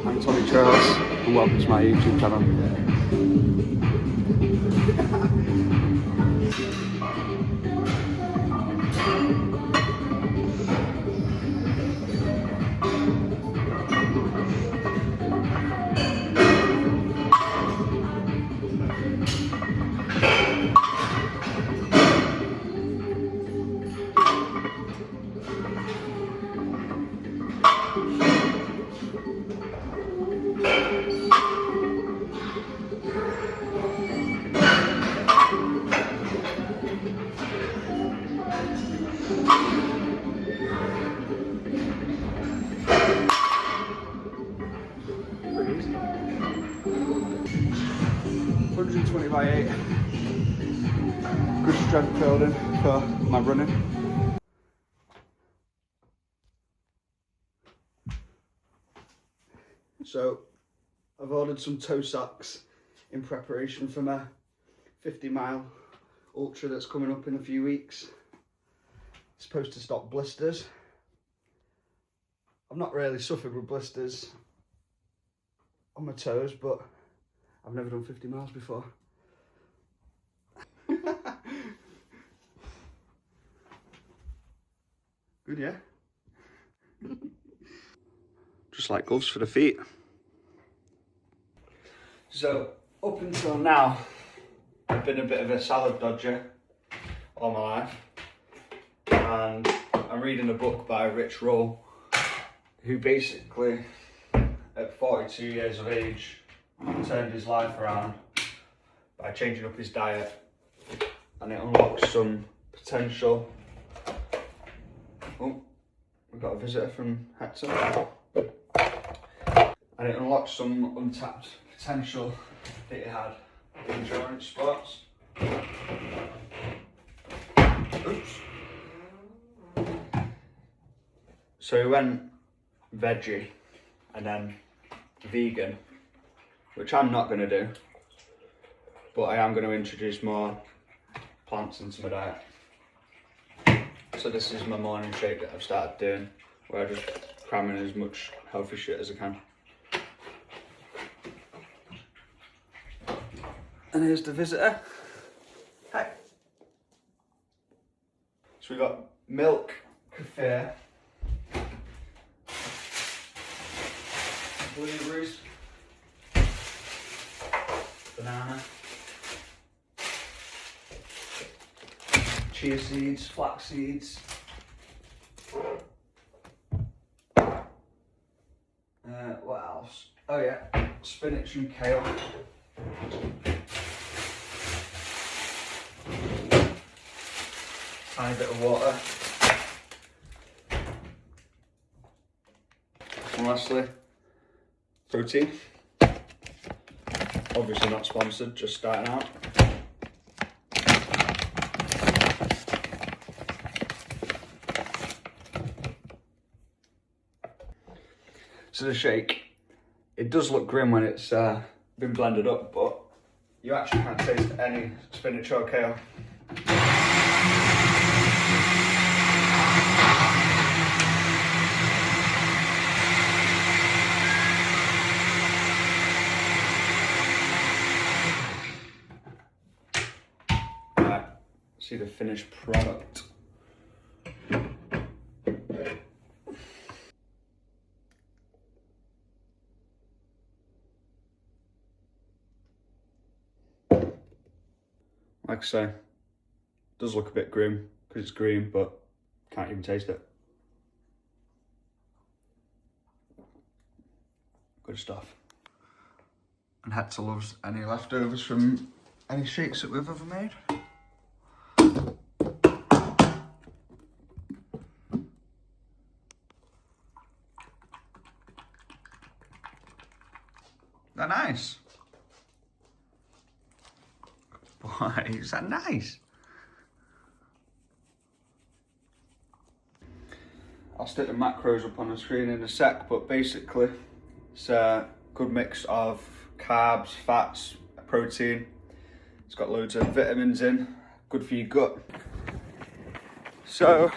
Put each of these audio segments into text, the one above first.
I'm Tommy Charles and welcome to my YouTube channel. Pretty easy. 120 by 8. Good strength building for my running. So I've ordered some toe socks in preparation for my 50-mile ultra that's coming up in a few weeks. It's supposed to stop blisters. I've not really suffered with blisters on my toes, but I've never done 50 miles before. Good, yeah? Just like gloves for the feet. So, up until now, I've been a bit of a salad dodger all my life. And I'm reading a book by Rich Roll, who basically, at 42 years of age, turned his life around by changing up his diet, and it unlocks some potential. Oh, we've got a visitor from Hector. And it unlocks some untapped potential that he had in endurance sports. Oops. So he went veggie and then vegan, which I'm not going to do, but I am going to introduce more plants into my diet. So this is my morning shake that I've started doing, where I just cram in as much healthy shit as I can. And here's the visitor. Hi. So we've got milk, kefir, blueberries, banana, chia seeds, flax seeds, what else? Oh yeah, spinach and kale. Tiny bit of water. And lastly, protein. Obviously not sponsored, just starting out. So the shake, it does look grim when it's been blended up, but you actually can't taste any spinach or kale. Right, see the finished product. Like I say, it does look a bit grim because it's green, but can't even taste it. Good stuff. And Hector loves any leftovers from any shakes that we've ever made. They're nice. Boy, is that nice? I'll stick the macros up on the screen in a sec, but basically it's a good mix of carbs, fats, protein. It's got loads of vitamins in, good for your gut. So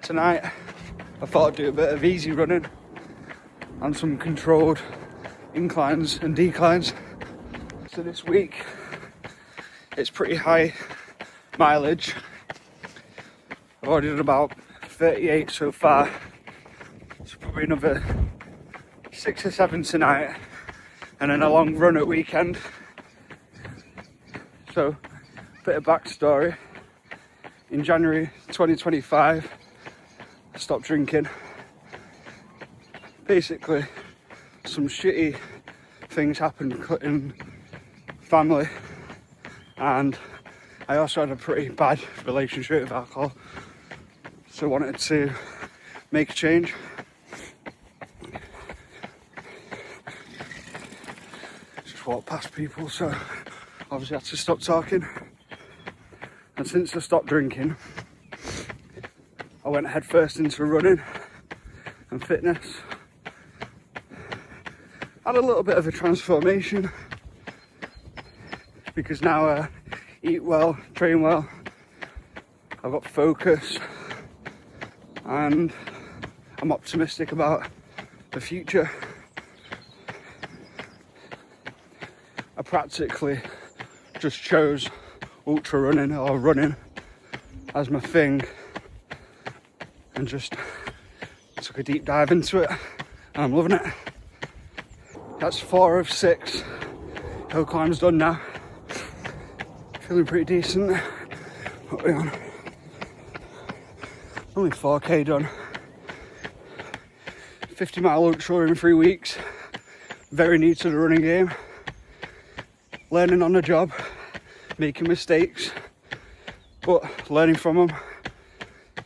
tonight I thought I'd do a bit of easy running and some controlled inclines and declines. So this week it's pretty high mileage. I've already done about 38 so far, so probably another 6 or 7 tonight, and then a long run at weekend. So, bit of backstory. In January 2025, I stopped drinking. Basically, some shitty things happened in family, and I also had a pretty bad relationship with alcohol, so I wanted to make a change. Just walked past people, so obviously I had to stop talking. And since I stopped drinking, I went head first into running and fitness. Had a little bit of a transformation, because now I eat well, train well, I've got focus, and I'm optimistic about the future. I practically just chose ultra running or running as my thing, and just took a deep dive into it, and I'm loving it. That's 4 of 6 hill climbs done now. Feeling pretty decent. What are we on? Only 4k done. 50-mile ultra in 3 weeks. Very new to the running game. Learning on the job, making mistakes, but learning from them,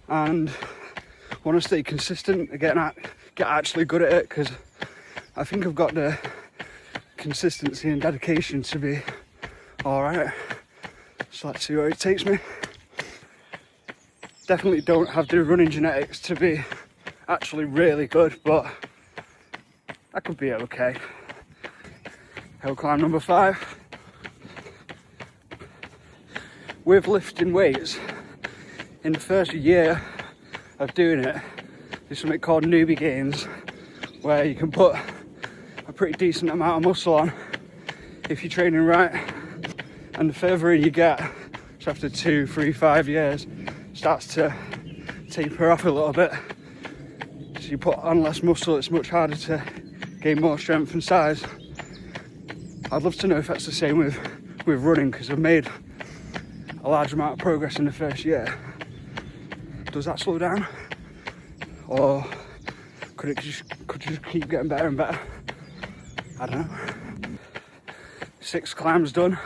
and want to stay consistent and get actually good at it, because I think I've got the consistency and dedication to be alright. So let's see where it takes me. Definitely don't have the running genetics to be actually really good, but I could be okay. Hill climb number 5. With lifting weights, in the first year of doing it, there's something called newbie gains, where you can put a pretty decent amount of muscle on if you're training right. And the further in you get, so after 2, 3, 5 years, starts to taper off a little bit. So you put on less muscle, it's much harder to gain more strength and size. I'd love to know if that's the same with running, because I've made a large amount of progress in the first year. Does that slow down? Or could it just keep getting better and better? I don't know. 6 climbs done.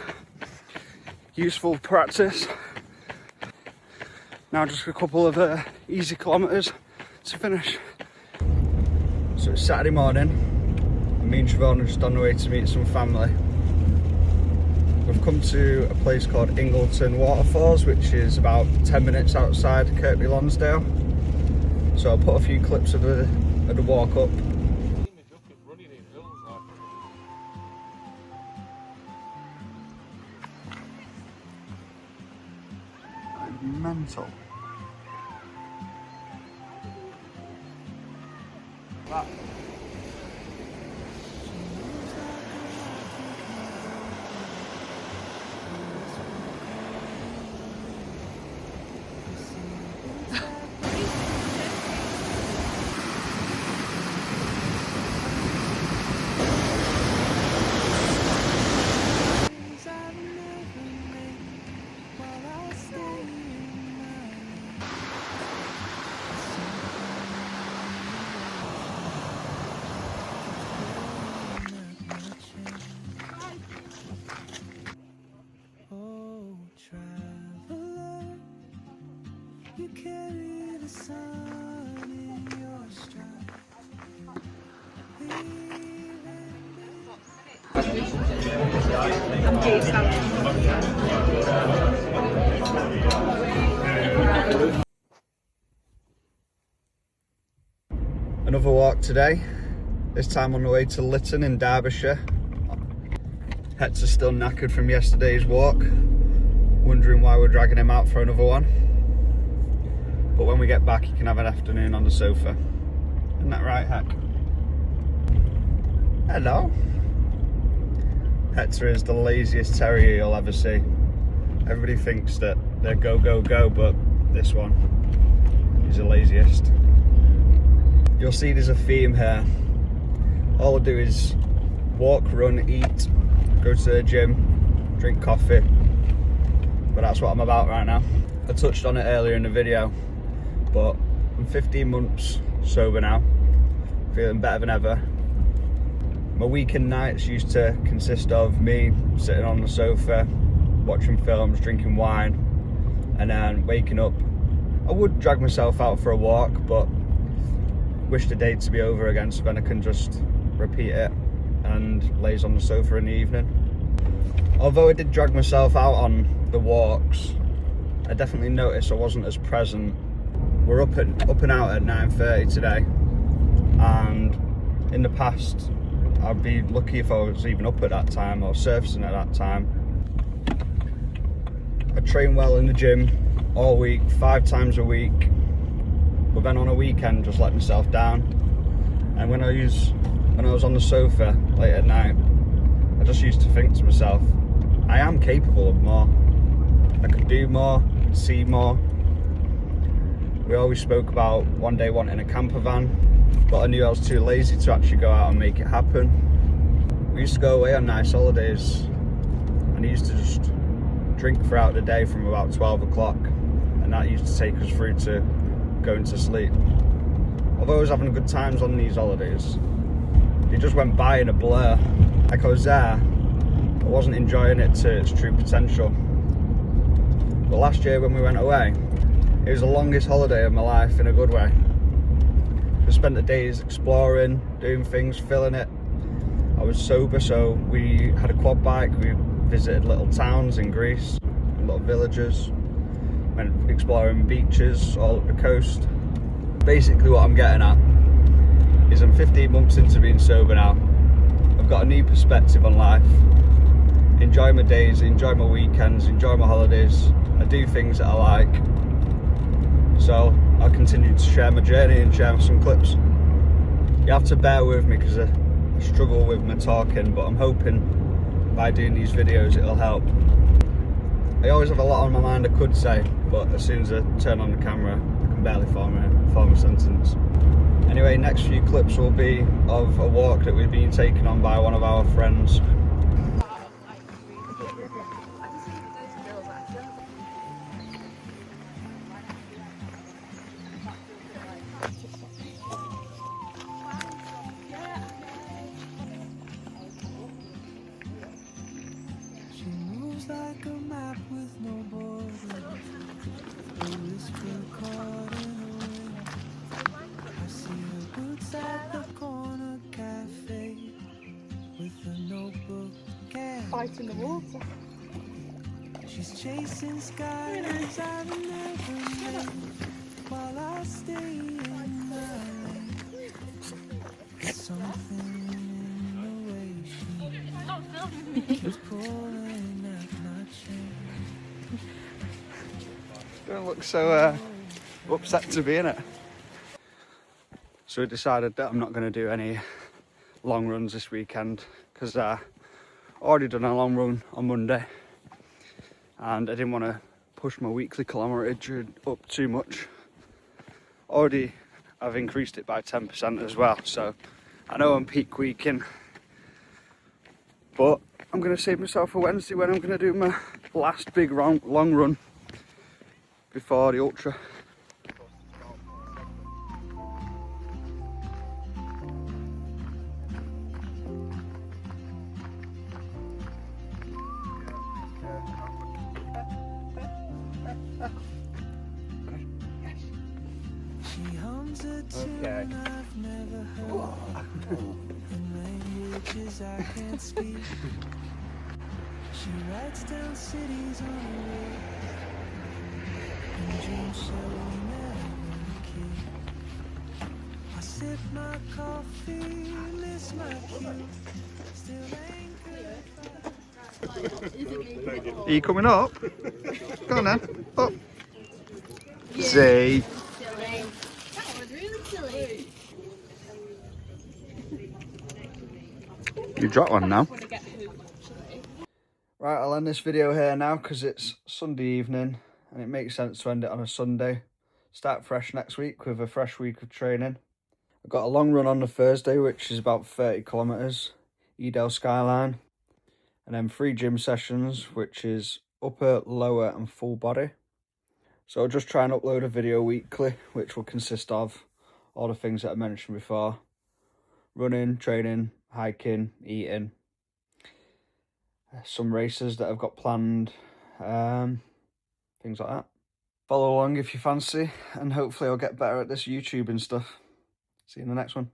Useful practice. Now just a couple of easy kilometres to finish. So it's Saturday morning, and me and Siobhan are just on the way to meet some family. We've come to a place called Ingleton Waterfalls, which is about 10 minutes outside Kirkby Lonsdale. So I'll put a few clips of the walk up. Mental. That. You carry the sun in your stride. Another walk today, this time on the way to Lytton in Derbyshire. Hets are still knackered from yesterday's walk, wondering why we're dragging him out for another one. But when we get back, he can have an afternoon on the sofa. Isn't that right, Heck? Hello. Hector is the laziest terrier you'll ever see. Everybody thinks that they're go, go, go, but this one is the laziest. You'll see there's a theme here. All I do is walk, run, eat, go to the gym, drink coffee. But that's what I'm about right now. I touched on it earlier in the video, but I'm 15 months sober now, feeling better than ever. My weekend nights used to consist of me sitting on the sofa, watching films, drinking wine, and then waking up. I would drag myself out for a walk, but wish the day to be over again so then I can just repeat it and laze on the sofa in the evening. Although I did drag myself out on the walks, I definitely noticed I wasn't as present. We're up and out at 9:30 today, and in the past I'd be lucky if I was even up at that time or surfacing at that time. I train well in the gym all week, 5 times a week, but then on a weekend just let myself down. And when I was on the sofa late at night, I just used to think to myself, I am capable of more. I could do more, see more. We always spoke about one day wanting a camper van, but I knew I was too lazy to actually go out and make it happen. We used to go away on nice holidays, and I used to just drink throughout the day from about 12 o'clock, and that used to take us through to going to sleep. Although I was having good times on these holidays, it just went by in a blur. Like I was there, I wasn't enjoying it to its true potential. But last year when we went away, it was the longest holiday of my life in a good way. We spent the days exploring, doing things, filling it. I was sober, so we had a quad bike, we visited little towns in Greece, little villages, went exploring beaches all up the coast. Basically what I'm getting at is I'm 15 months into being sober now. I've got a new perspective on life. Enjoy my days, enjoy my weekends, enjoy my holidays. I do things that I like. So I'll continue to share my journey and share some clips. You have to bear with me because I struggle with my talking, but I'm hoping by doing these videos it'll help. I always have a lot on my mind I could say, but as soon as I turn on the camera I can barely form a sentence. Anyway, next few clips will be of a walk that we've been taken on by one of our friends. She moves like a map with no borders, a whisper caught in the wind. I see her boots at the corner cafe with a notebook can. Fight in the water. She's chasing skies I've never met while I stay in my lane. There's something in the way she's pulling at my chain. Don't look so upset to be in it. So we decided that I'm not going to do any long runs this weekend because I already done a long run on Monday and I didn't want to push my weekly kilometrage up too much. Already I've increased it by 10% as well, so I know I'm peak weeking, but I'm going to save myself for Wednesday when I'm going to do my last big long run before the ultra. She hums a tune I've never heard in languages I can't speak. She writes down cities on a wall and dreams she'll never keep. I sip my coffee, miss my cue, still anchored. Are you coming up? Go on then, up. See. Silly. That was really silly. You dropped one now. Want to get home, actually. Right, I'll end this video here now because it's Sunday evening and it makes sense to end it on a Sunday. Start fresh next week with a fresh week of training. I've got a long run on the Thursday, which is about 30 kilometres, Edale Skyline. And then 3 gym sessions, which is upper, lower and full body. So I'll just try and upload a video weekly, which will consist of all the things that I mentioned before. Running, training, hiking, eating. Some races that I've got planned. Things like that. Follow along if you fancy, and hopefully I'll get better at this YouTube and stuff. See you in the next one.